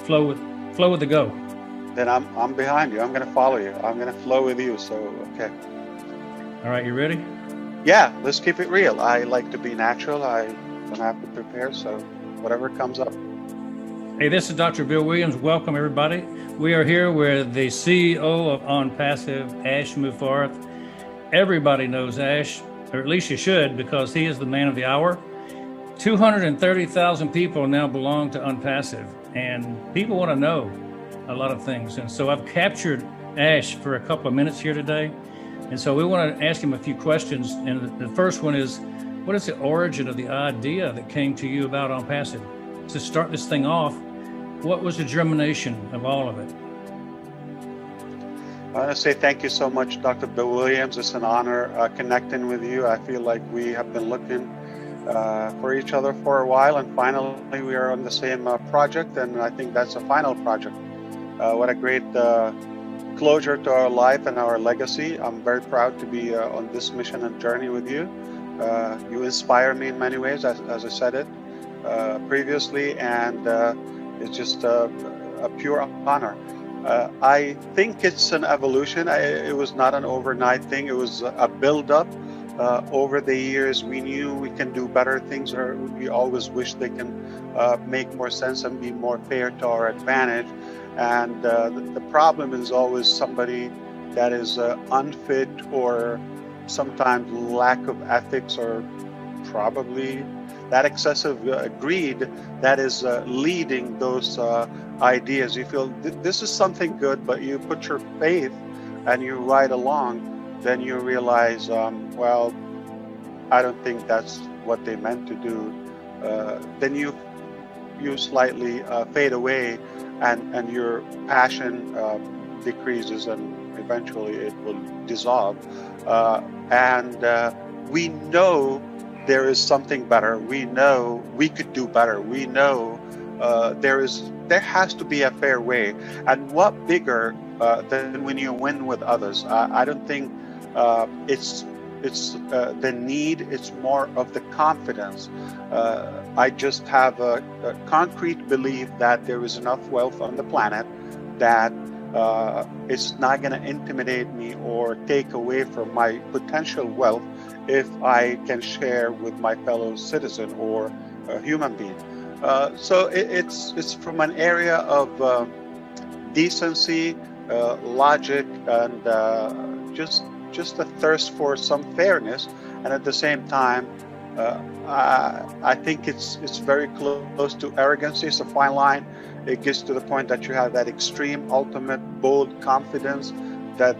flow with the go. Then I'm behind you. I'm going to follow you. I'm going to flow with you. So, okay. All right, you ready? Yeah, let's keep it real. I like to be natural. I don't have to prepare. So whatever comes up. Hey, this is Dr. Bill Williams. Welcome, everybody. We are here with the CEO of Onpassive, Ash Mufareh. Everybody knows Ash, or at least you should, because he is the man of the hour. 230,000 people now belong to Onpassive, and people want to know a lot of things. And so I've captured Ash for a couple of minutes here today. And so we want to ask him a few questions. And the first one is, what is the origin of the idea that came to you about Onpassive? To start this thing off, what was the germination of all of it? I want to say thank you so much, Dr. Bill Williams. It's an honor connecting with you. I feel like we have been looking for each other for a while, and finally we are on the same project, and I think that's a final project. What a great closure to our life and our legacy. I'm very proud to be on this mission and journey with you. You inspire me in many ways, as I said it previously, and it's just a pure honor. I think it's an evolution. It was not an overnight thing. It was a build-up. Over the years, we knew we can do better things, or we always wish they can make more sense and be more fair to our advantage. And the problem is always somebody that is unfit, or sometimes lack of ethics, or probably that excessive greed that is leading those ideas. You feel this is something good, but you put your faith and you ride along, then you realize, well, I don't think that's what they meant to do. Then you slightly fade away, and your passion decreases, and eventually it will dissolve. And we know there is something better. We know we could do better. We know there has to be a fair way. And what bigger than when you win with others? I don't think it's the need. It's more of the confidence. I just have a concrete belief that there is enough wealth on the planet that it's not going to intimidate me or take away from my potential wealth if I can share with my fellow citizen or a human being. So it's from an area of decency, logic, and just a thirst for some fairness. And at the same time, I think it's very close to arrogance. It's a fine line. It gets to the point that you have that extreme, ultimate, bold confidence that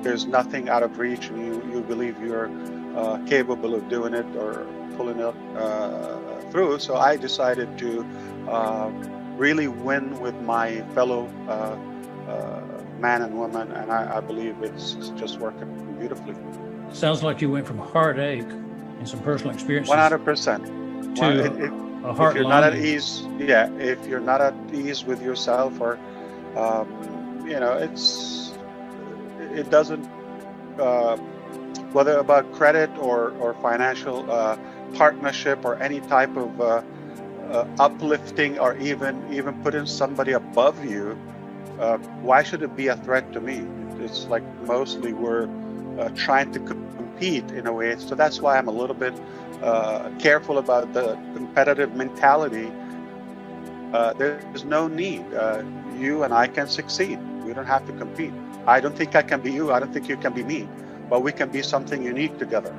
there's nothing out of reach, and you believe you're capable of doing it or pulling it through. So I decided to really win with my fellow man and woman, and I believe it's just working beautifully. Sounds like you went from heartache and some personal experiences 100% to a heart. If you're not at ease, if you're not at ease with yourself, or it doesn't, whether about credit or financial partnership or any type of uplifting, or even putting somebody above you, why should it be a threat to me? It's like mostly we're trying to compete in a way. So that's why I'm a little bit careful about the competitive mentality. There's no need. You and I can succeed. We don't have to compete. I don't think I can be you. I don't think you can be me. But we can be something unique together.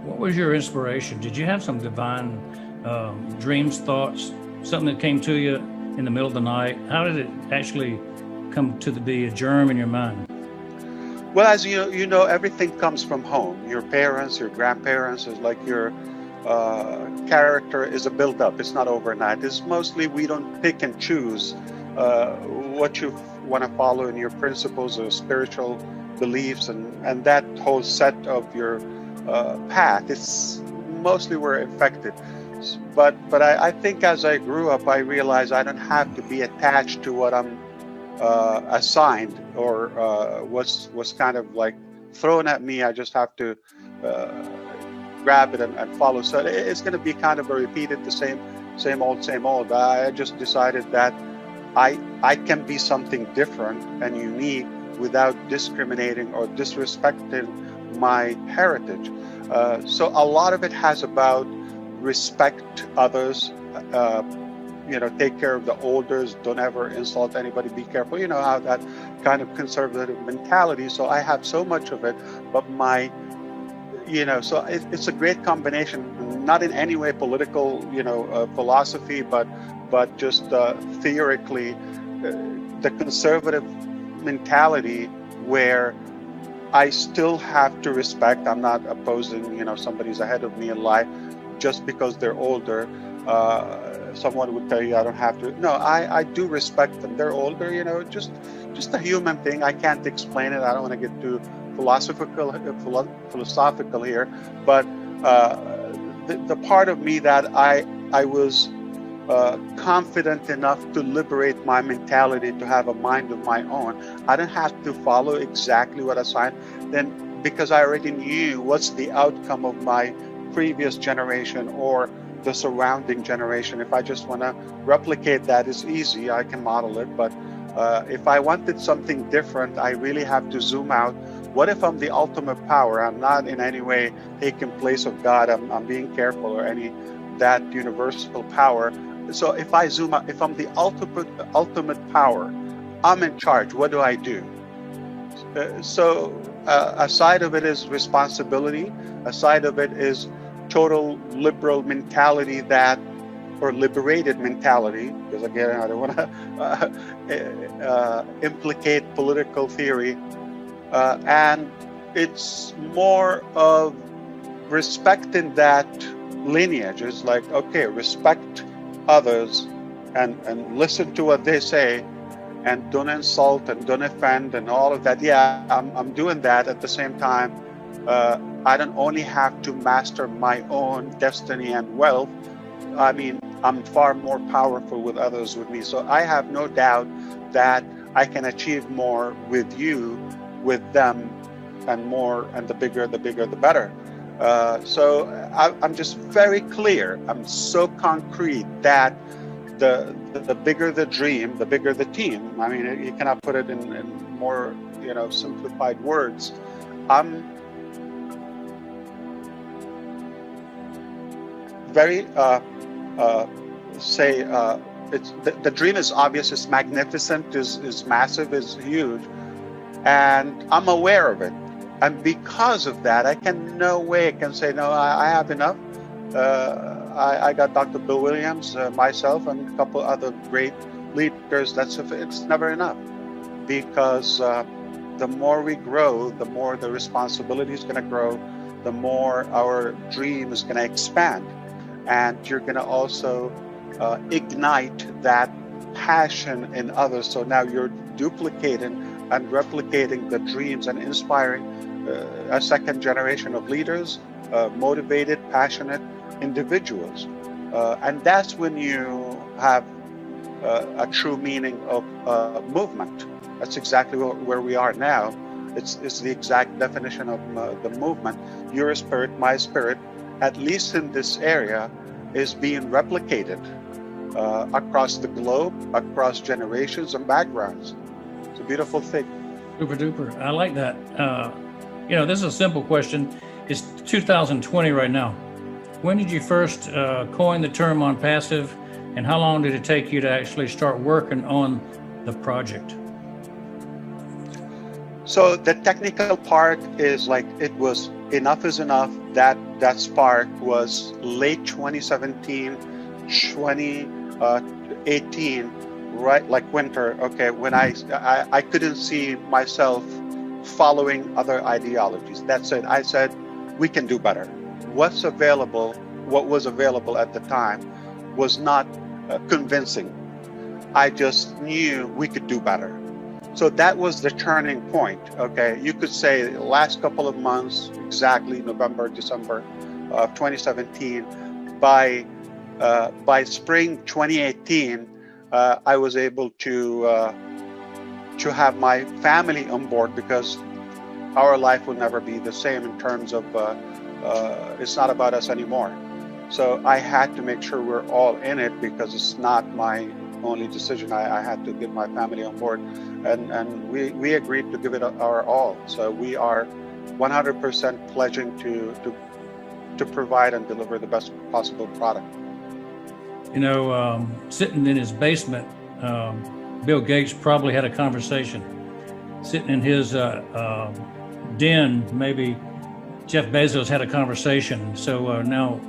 What was your inspiration? Did you have some divine dreams, thoughts, something that came to you in the middle of the night? How did it actually come to be a germ in your mind? Well, as you know, everything comes from home. Your parents, your grandparents, is like your character is a build-up. It's not overnight. It's mostly we don't pick and choose what you want to follow in your principles or spiritual beliefs, and that whole set of your path. It's mostly we're affected. But I think as I grew up, I realized I don't have to be attached to what I'm assigned or what's kind of like thrown at me. I just have to grab it and follow. So it's going to be kind of a repeated the same same old, same old. I just decided that I can be something different and unique without discriminating or disrespecting my heritage. So a lot of it has about respect others, take care of the elders, don't ever insult anybody, be careful, how that kind of conservative mentality. So I have so much of it, but so it's a great combination, not in any way political, philosophy, but just theoretically, the conservative mentality where I still have to respect. I'm not opposing, somebody's ahead of me in life just because they're older. Someone would tell you I don't have to. No, I do respect them. They're older, just a human thing. I can't explain it. I don't want to get too philosophical here, but the part of me that I was confident enough to liberate my mentality, to have a mind of my own. I don't have to follow exactly what I signed. Then, because I already knew what's the outcome of my previous generation or the surrounding generation. If I just want to replicate that, it's easy. I can model it. But if I wanted something different, I really have to zoom out. What if I'm the ultimate power? I'm not in any way taking place of God. I'm being careful or any that universal power. So if I zoom out, if I'm the ultimate power, I'm in charge. What do I do? A side of it is responsibility. A side of it is total liberal mentality or liberated mentality, because again, I don't want to implicate political theory. And it's more of respecting that lineage. It's like, okay, respect others and listen to what they say and don't insult and don't offend and all of that. Yeah, I'm doing that. At the same time, I don't only have to master my own destiny and wealth. I mean, I'm far more powerful with others with me. So I have no doubt that I can achieve more with you, with them, and more, and the bigger, the better. So I'm just very clear. I'm so concrete that the bigger the dream, the bigger the team. I mean, you cannot put it in more, simplified words. I'm very it's the dream is obvious, it's magnificent, is massive, is huge, and I'm aware of it. And because of that, I can no way can say, no, I have enough. I got Dr. Bill Williams, myself, and a couple other great leaders. It's never enough, because the more we grow, the more the responsibility is going to grow, the more our dream is going to expand. And you're going to also ignite that passion in others. So now you're duplicating and replicating the dreams and inspiring a second generation of leaders, motivated, passionate individuals. And that's when you have a true meaning of movement. That's exactly where we are now. It's the exact definition of the movement. Your spirit, my spirit, at least in this area, is being replicated across the globe, across generations and backgrounds. It's a beautiful thing. Super duper. I like that. This is a simple question. It's 2020 right now. When did you first coin the term Onpassive, and how long did it take you to actually start working on the project? So the technical part is like, it was enough is enough. That spark was late 2017, 2018, right, like winter. Okay, when I couldn't see myself following other ideologies. That's it. I said, we can do better. What was available at the time was not convincing. I just knew we could do better. So that was the turning point. Okay, you could say the last couple of months, exactly November, December of 2017. By spring 2018, I was able to have my family on board, because our life will never be the same in terms of it's not about us anymore. So I had to make sure we're all in it because it's not my only decision. I had to get my family on board, and we agreed to give it our all. So we are 100% pledging to provide and deliver the best possible product. You know, sitting in his basement, Bill Gates probably had a conversation. Sitting in his den, maybe Jeff Bezos had a conversation. So now,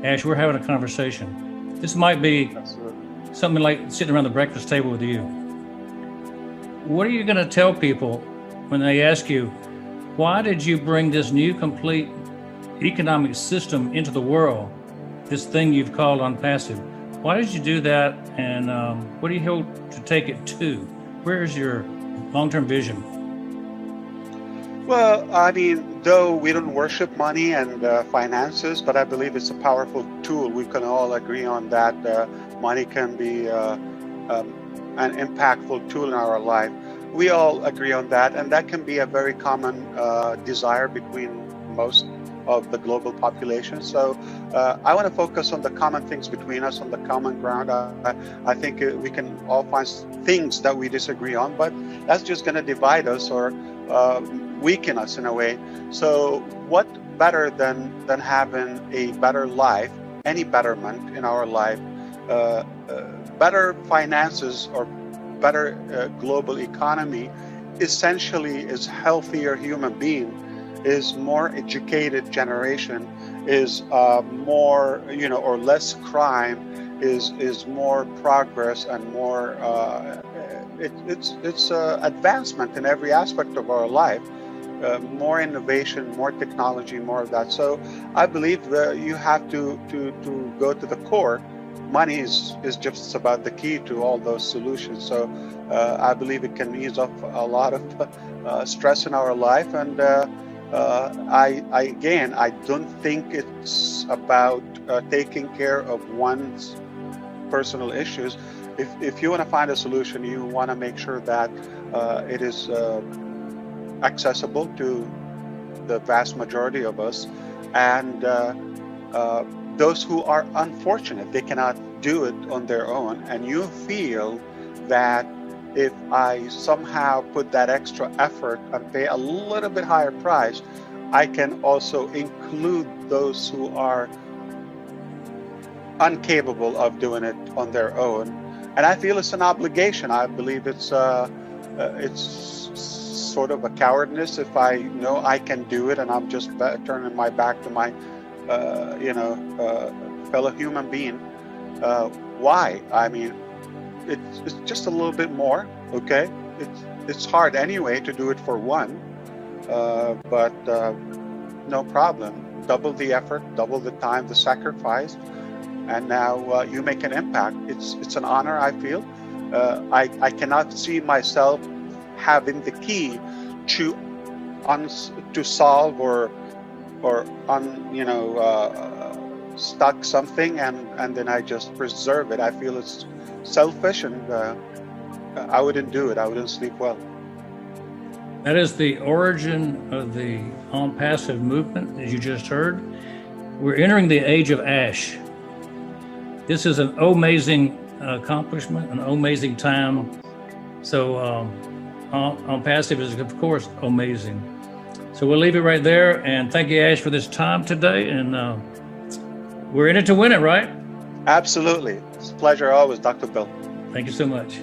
Ash, we're having a conversation. This might be something like sitting around the breakfast table with you. What are you going to tell people when they ask you, why did you bring this new complete economic system into the world, this thing you've called Onpassive? Why did you do that, and what do you hope to take it to? Where is your long-term vision? Well, I mean, though we don't worship money and finances, but I believe it's a powerful tool. We can all agree on that. Money can be an impactful tool in our life. We all agree on that, and that can be a very common desire between most of the global population. So I want to focus on the common things between us, on the common ground. I think we can all find things that we disagree on, but that's just going to divide us or weaken us in a way. So what better than having a better life, any betterment in our life, better finances or better global economy, essentially is healthier human being, is more educated generation, is more, or less crime, is more progress and more it's advancement in every aspect of our life, more innovation, more technology, more of that. So I believe that you have to go to the core. Money is just about the key to all those solutions. So I believe it can ease off a lot of stress in our life. And I don't think it's about taking care of one's personal issues. If you want to find a solution, you want to make sure that it is accessible to the vast majority of us, and those who are unfortunate, they cannot do it on their own, and you feel that if I somehow put that extra effort and pay a little bit higher price, I can also include those who are incapable of doing it on their own. And I feel it's an obligation. I believe it's sort of a cowardness if I know I can do it and I'm just turning my back to my fellow human being. Why? I mean, it's just a little bit more, okay? It's hard anyway to do it for one, but no problem. Double the effort, double the time, the sacrifice, and now you make an impact. It's an honor, I feel. I cannot see myself having the key to solve or stuck something and then I just preserve it. I feel it's selfish, and I wouldn't do it. I wouldn't sleep well. That is the origin of the Onpassive movement, as you just heard. We're entering the age of Ash. This is an amazing accomplishment, an amazing time. So Onpassive is, of course, amazing. So we'll leave it right there. And thank you, Ash, for this time today. And we're in it to win it, right? Absolutely. It's a pleasure always, Dr. Bill. Thank you so much.